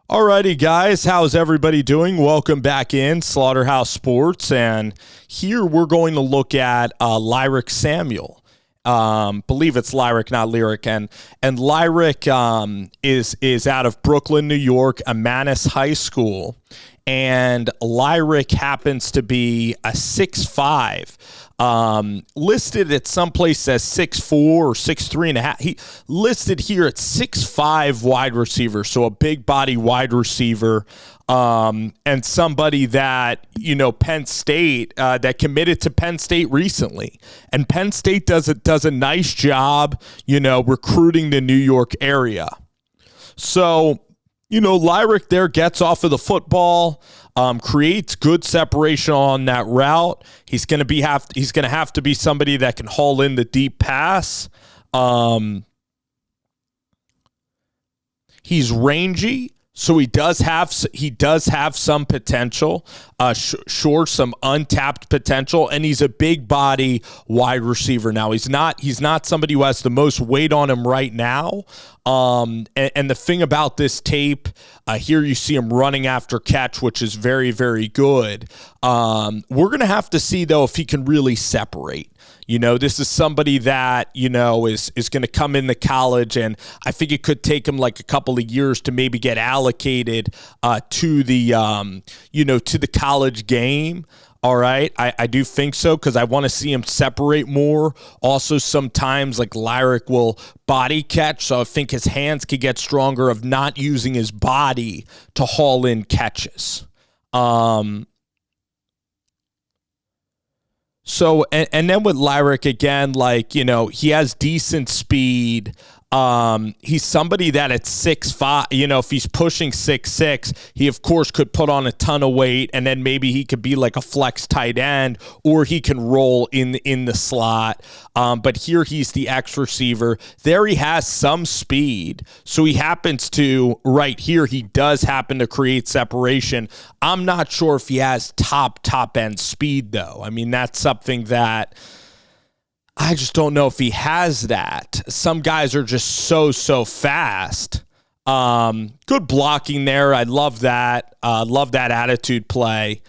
Alrighty, guys, how's everybody doing? Welcome back in Slaughterhouse Sports, and here we're going to look at Lyrick Samuel. Believe it's Lyrick, not Lyric, and Lyrick is out of Brooklyn, New York, Ammanis High School, and Lyrick happens to be a 6'5". Listed at some place as 6'4" or 6'3.5". He listed here at 6'5" wide receiver, so a big body wide receiver, and somebody that, Penn State, that committed to Penn State recently. And Penn State does a nice job, recruiting the New York area. So, Lyrick there gets off of the football, creates good separation on that route. He's going to have to be somebody that can haul in the deep pass. He's rangy, so he does have some potential. Some untapped potential, and he's a big body wide receiver. Now he's not somebody who has the most weight on him right now. And the thing about this tape, here you see him running after catch, which is very, very good. We're going to have to see, though, if he can really separate. This is somebody that, is going to come into college, and I think it could take him like a couple of years to maybe get allocated to the college game. All right, I do think so, because I want to see him separate more. Also, sometimes like Lyrick will body catch, so I think his hands could get stronger of not using his body to haul in catches. So, and then with Lyrick, again, he has decent speed. He's somebody that at 6'5", if he's pushing 6'6", he of course could put on a ton of weight, and then maybe he could be like a flex tight end, or he can roll in the slot. But here he's the X receiver. There he has some speed, so he happens to, right here, he does happen to create separation. I'm not sure if he has top end speed, though. I mean, that's something that I just don't know if he has that. Some guys are just so fast. Good blocking there. I love that. Love that attitude play.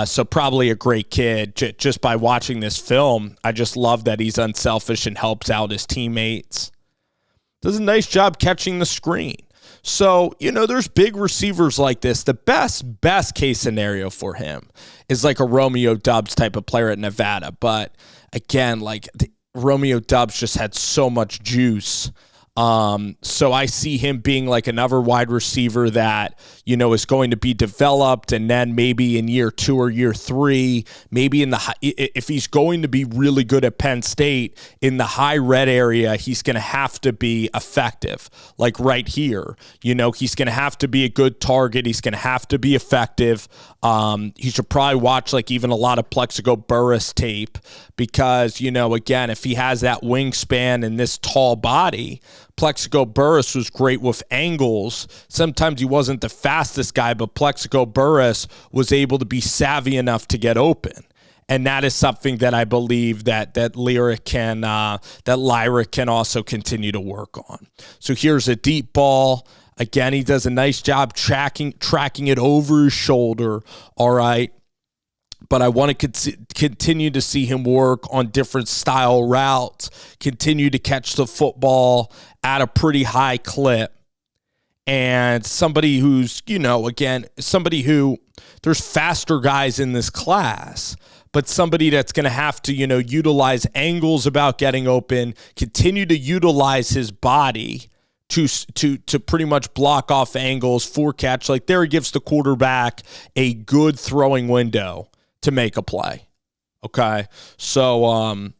So probably a great kid. Just by watching this film, I just love that he's unselfish and helps out his teammates. Does a nice job catching the screen. So, there's big receivers like this. The best case scenario for him is like a Romeo Doubs type of player at Nevada. But again, Romeo Doubs just had so much juice. So I see him being like another wide receiver that, is going to be developed, and then maybe in year 2 or year 3, maybe if he's going to be really good at Penn State in the high red area, he's going to have to be effective. Like right here, he's going to have to be a good target. He's going to have to be effective. He should probably watch even a lot of Plexico Burress tape, because, again, if he has that wingspan and this tall body, Plexico Burress was great with angles. Sometimes he wasn't the fastest guy, but Plexico Burress was able to be savvy enough to get open. And that is something that I believe that Lyrick can also continue to work on. So here's a deep ball. Again, he does a nice job tracking it over his shoulder. All right. But I want to continue to see him work on different style routes, continue to catch the football at a pretty high clip. And somebody who's, there's faster guys in this class, but somebody that's going to have to, utilize angles about getting open, continue to utilize his body to pretty much block off angles for catch. There he gives the quarterback a good throwing window to make a play. Okay. So,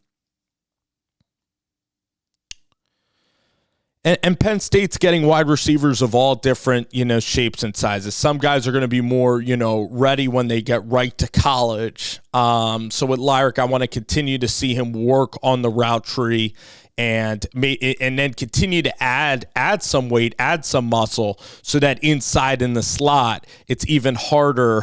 and Penn State's getting wide receivers of all different, shapes and sizes. Some guys are going to be more, ready when they get right to college. So with Lyrick, I want to continue to see him work on the route tree and then continue to add some weight, add some muscle, so that inside in the slot, it's even harder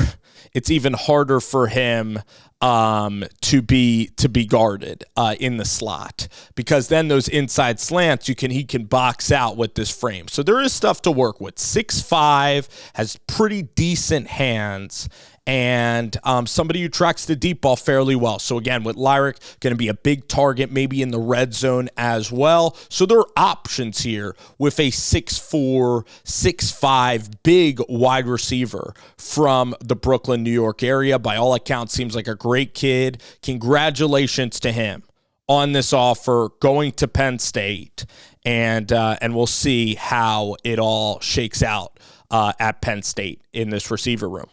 for him to be guarded in the slot, because then those inside slants he can box out with this frame. So there is stuff to work with. 6'5", has pretty decent hands, and somebody who tracks the deep ball fairly well. So again, with Lyrick, going to be a big target, maybe in the red zone as well. So there are options here with a 6'4", 6'5", big wide receiver from the Brooklyn, New York area. By all accounts, seems like a great kid. Congratulations to him on this offer, going to Penn State, and we'll see how it all shakes out at Penn State in this receiver room.